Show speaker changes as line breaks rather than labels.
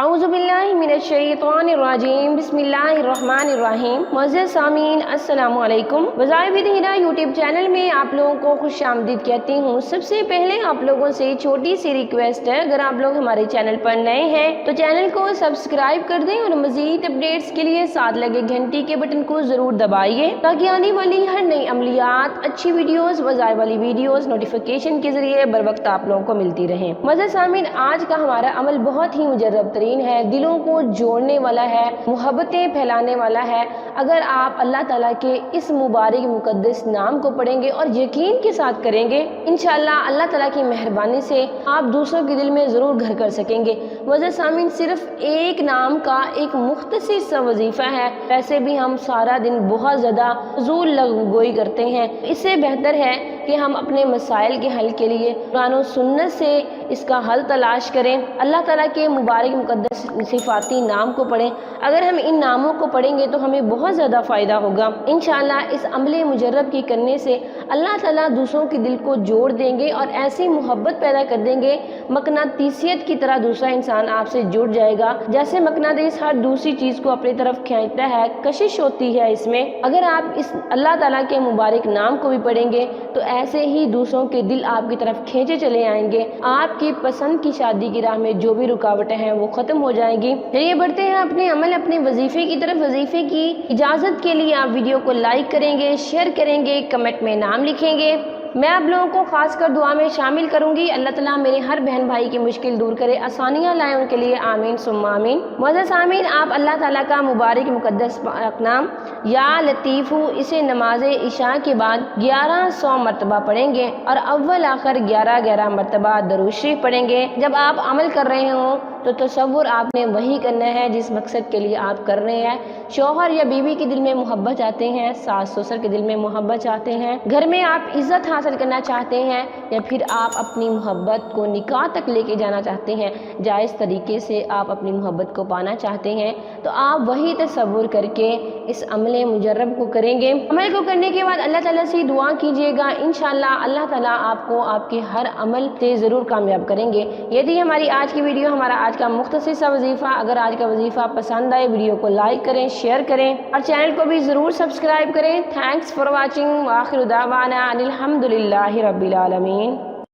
اعوذ باللہ من الشیطان الرجیم بسم اللہ الرحمن الرحیم۔ معزز سامعین السلام علیکم۔ وظائف ہدایہ یوٹیوب چینل میں آپ لوگوں کو خوش آمدید کہتی ہوں۔ سب سے پہلے آپ لوگوں سے چھوٹی سی ریکویسٹ ہے، اگر آپ لوگ ہمارے چینل پر نئے ہیں تو چینل کو سبسکرائب کر دیں اور مزید اپڈیٹس کے لیے ساتھ لگے گھنٹی کے بٹن کو ضرور دبائیے تاکہ آنے والی ہر نئی عملیات، اچھی ویڈیوز، وظائف والی ویڈیوز نوٹیفیکیشن کے ذریعے بر وقت آپ لوگوں کو ملتی رہیں۔ معزز سامعین، آج کا ہمارا عمل بہت ہی مجرب ہے، دلوں کو جوڑنے والا ہے، محبتیں پھیلانے والا ہے۔ اگر آپ اللہ تعالیٰ کے اس مبارک مقدس نام کو پڑھیں گے اور یقین کے ساتھ کریں گے، انشاءاللہ اللہ تعالیٰ کی مہربانی سے آپ دوسروں کے دل میں ضرور گھر کر سکیں گے۔ معزز سامعین، صرف ایک نام کا ایک مختصر سا وظیفہ ہے، ویسے بھی ہم سارا دن بہت زیادہ فضول لغو گوئی کرتے ہیں۔ اس سے بہتر ہے کہ ہم اپنے مسائل کے حل کے لیے قرآن و سنت سے اس کا حل تلاش کریں، اللہ تعالیٰ کے مبارک مقدس صفاتی نام کو پڑھیں۔ اگر ہم ان ناموں کو پڑھیں گے تو ہمیں بہت زیادہ فائدہ ہوگا۔ انشاءاللہ اس عمل مجرب کی کرنے سے اللہ تعالیٰ دوسروں کے دل کو جوڑ دیں گے اور ایسی محبت پیدا کر دیں گے، مقناطیسیت کی طرح دوسرا انسان آپ سے جڑ جائے گا۔ جیسے مقناطیس ہر دوسری چیز کو اپنی طرف کھینچتا ہے، کشش ہوتی ہے اس میں، اگر آپ اس اللہ تعالیٰ کے مبارک نام کو بھی پڑھیں گے تو ایسے ہی دوسروں کے دل آپ کی طرف کھینچے چلے آئیں گے۔ آپ کی پسند کی شادی کی راہ میں جو بھی رکاوٹیں ہیں وہ ختم ہو جائیں گی۔ چلیے بڑھتے ہیں اپنے عمل، اپنے وظیفے کی طرف۔ وظیفے کی اجازت کے لیے آپ ویڈیو کو لائک کریں گے، شیئر کریں گے، کمنٹ میں نام لکھیں گے۔ میں آپ لوگوں کو خاص کر دعا میں شامل کروں گی۔ اللہ تعالیٰ میرے ہر بہن بھائی کی مشکل دور کرے، آسانیاں لائیں ان کے لیے، آمین ثم آمین۔ معزز آمین، آپ اللہ تعالیٰ کا مبارک مقدس نام یا لطیف، اسے نماز عشاء کے بعد 1100 مرتبہ پڑھیں گے اور اول آخر 11 مرتبہ درود شریف پڑھیں گے۔ جب آپ عمل کر رہے ہوں تو تصور آپ نے وہی کرنا ہے جس مقصد کے لیے آپ کر رہے ہیں۔ شوہر یا بیوی کے دل میں محبت چاہتے ہیں، ساس سسر کے دل میں محبت چاہتے ہیں، گھر میں آپ عزت حاصل کرنا چاہتے ہیں، یا پھر آپ اپنی محبت کو نکاح تک لے کے جانا چاہتے ہیں، جائز طریقے سے آپ اپنی محبت کو پانا چاہتے ہیں، تو آپ وہی تصور کر کے اس عمل مجرب کو کریں گے۔ عمل کو کرنے کے بعد اللہ تعالیٰ سے دعا کیجیے گا، انشاءاللہ اللہ تعالیٰ آپ کو آپ کے ہر عمل سے ضرور کامیاب کریں گے۔ یہ تھی ہماری آج کی ویڈیو، ہمارا آج کا مختصر سا وظیفہ۔ اگر آج کا وظیفہ پسند آئے، ویڈیو کو لائک کریں، شیئر کریں اور چینل کو بھی ضرور سبسکرائب کریں۔ تھینکس فار واچنگ، وآخر دعوانا ان الحمدللہ رب العالمین۔